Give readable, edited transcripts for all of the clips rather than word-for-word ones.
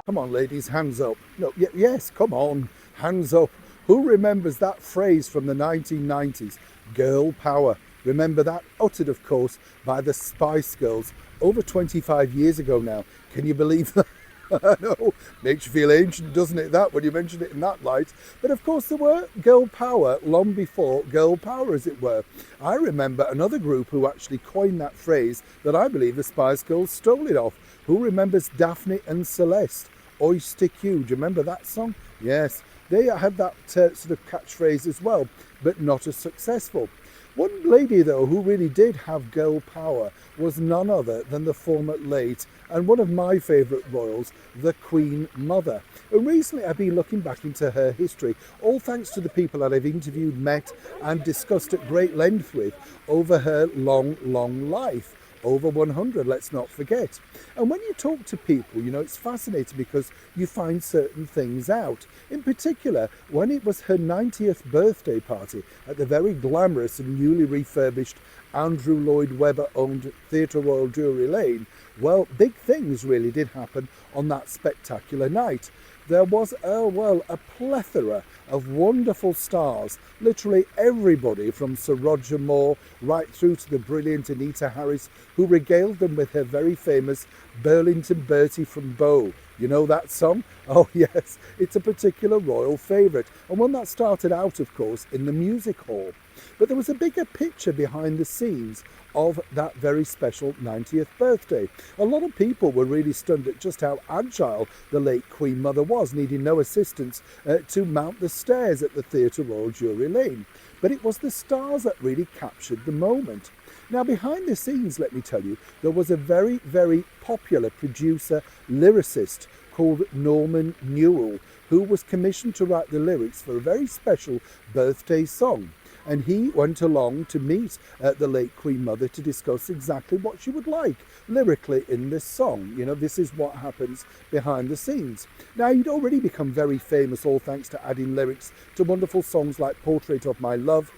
Come on, ladies, hands up. No, yes, come on, hands up. Who remembers that phrase from the 1990s? Girl power. Remember that? Uttered, of course, by the Spice Girls over 25 years ago now. Can you believe that? I know, makes you feel ancient, doesn't it, that, when you mention it in that light? But of course there were girl power long before girl power, as it were. I remember another group who actually coined that phrase that I believe the Spice Girls stole it off. Who remembers Daphne and Celeste? Oyster Q, do you remember that song? Yes, they had that sort of catchphrase as well, but not as successful. One lady, though, who really did have girl power was none other than the former late and one of my favourite royals, the Queen Mother. And recently I've been looking back into her history, all thanks to the people that I've interviewed, met and discussed at great length with over her long, long life. Over 100, let's not forget. And when you talk to people, it's fascinating because you find certain things out. In particular, when it was her 90th birthday party at the very glamorous and newly refurbished Andrew Lloyd Webber owned Theatre Royal Drury Lane, well, big things really did happen on that spectacular night. There was a plethora of wonderful stars, literally everybody from Sir Roger Moore right through to the brilliant Anita Harris, who regaled them with her very famous Burlington Bertie from Bow. You know that song? Oh yes, it's a particular royal favourite, and one that started out, of course, in the music hall. But there was a bigger picture behind the scenes of that very special 90th birthday. A lot of people were really stunned at just how agile the late Queen Mother was, needing no assistance to mount the stairs at the Theatre Royal Drury Lane. But it was the stars that really captured the moment. Now, behind the scenes, let me tell you, there was a very, very popular producer, lyricist called Norman Newell, who was commissioned to write the lyrics for a very special birthday song. And he went along to meet the late Queen Mother to discuss exactly what she would like lyrically in this song. This is what happens behind the scenes. Now, he'd already become very famous, all thanks to adding lyrics to wonderful songs like Portrait of My Love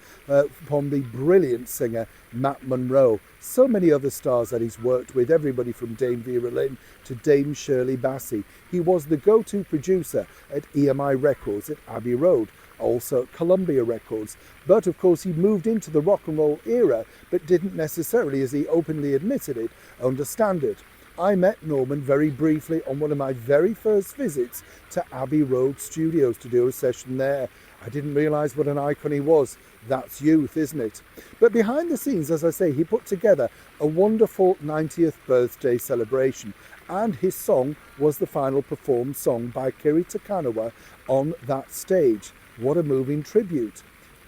from the brilliant singer Matt Monro. So many other stars that he's worked with, everybody from Dame Vera Lynn to Dame Shirley Bassey. He was the go-to producer at EMI Records at Abbey Road, also Columbia Records. But of course he moved into the rock and roll era, but didn't necessarily, as he openly admitted it, understand it. I met Norman very briefly on one of my very first visits to Abbey Road Studios to do a session there. I didn't realise what an icon he was. That's youth, isn't it? But behind the scenes, as I say, he put together a wonderful 90th birthday celebration, and his song was the final performed song by Kiri Te Kanawa on that stage. What a moving tribute.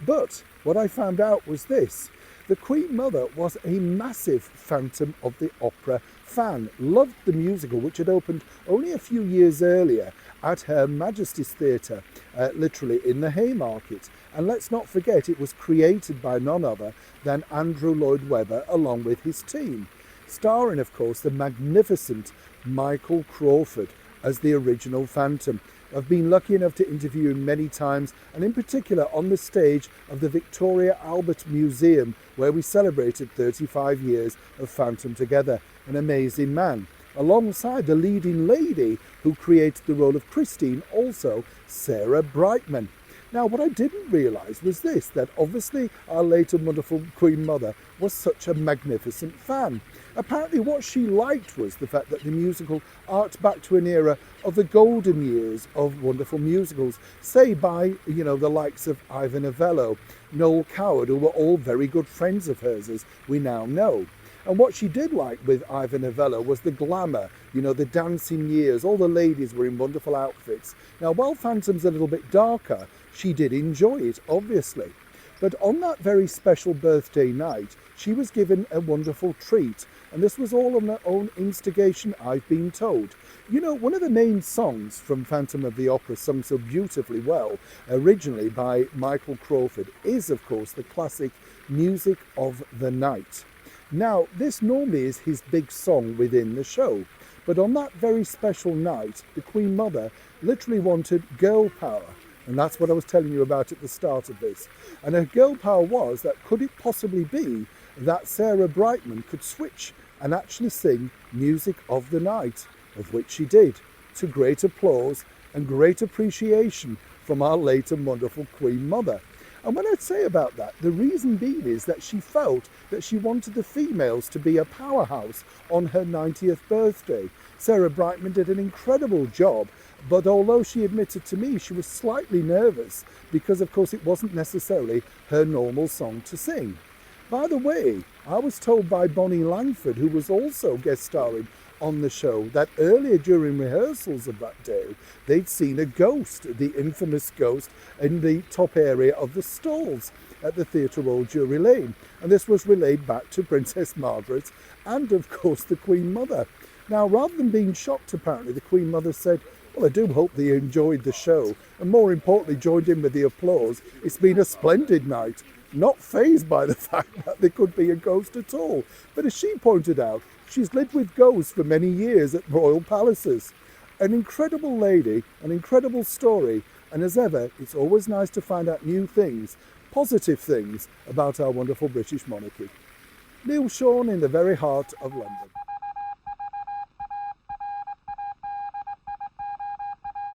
But what I found out was this. The Queen Mother was a massive Phantom of the Opera fan, loved the musical, which had opened only a few years earlier at Her Majesty's Theatre, literally in the Haymarket. And let's not forget, it was created by none other than Andrew Lloyd Webber along with his team, starring, of course, the magnificent Michael Crawford as the original Phantom. I've been lucky enough to interview him many times, and in particular on the stage of the Victoria Albert Museum, where we celebrated 35 years of Phantom together. An amazing man. Alongside the leading lady who created the role of Christine, also Sarah Brightman. Now, what I didn't realise was this, that obviously our late and wonderful Queen Mother was such a magnificent fan. Apparently what she liked was the fact that the musical arced back to an era of the golden years of wonderful musicals, say by, the likes of Ivor Novello, Noel Coward, who were all very good friends of hers, as we now know. And what she did like with Ivor Novello was the glamour, the dancing years. All the ladies were in wonderful outfits. Now, while Phantom's a little bit darker, she did enjoy it, obviously. But on that very special birthday night, she was given a wonderful treat. And this was all on her own instigation, I've been told. One of the main songs from Phantom of the Opera, sung so beautifully well, originally by Michael Crawford, is, of course, the classic Music of the Night. Now, this normally is his big song within the show, but on that very special night, the Queen Mother literally wanted girl power, and that's what I was telling you about at the start of this. And her girl power was that could it possibly be that Sarah Brightman could switch and actually sing Music of the Night, of which she did. to great applause and great appreciation from our late and wonderful Queen Mother. And when I say about that, the reason being is that she felt that she wanted the females to be a powerhouse on her 90th birthday. Sarah Brightman did an incredible job, but although she admitted to me she was slightly nervous because of course it wasn't necessarily her normal song to sing. By the way, I was told by Bonnie Langford, who was also guest starring on the show, that earlier during rehearsals of that day, they'd seen a ghost, the infamous ghost, in the top area of the stalls at the Theatre Royal Drury Lane. And this was relayed back to Princess Margaret and, of course, the Queen Mother. Now, rather than being shocked, apparently, the Queen Mother said, well, I do hope they enjoyed the show, and more importantly, joined in with the applause. It's been a splendid night. Not fazed by the fact that there could be a ghost at all. But as she pointed out, she's lived with ghosts for many years at royal palaces. An incredible lady, an incredible story, and as ever, it's always nice to find out new things, positive things about our wonderful British monarchy. Neil Sean in the very heart of London.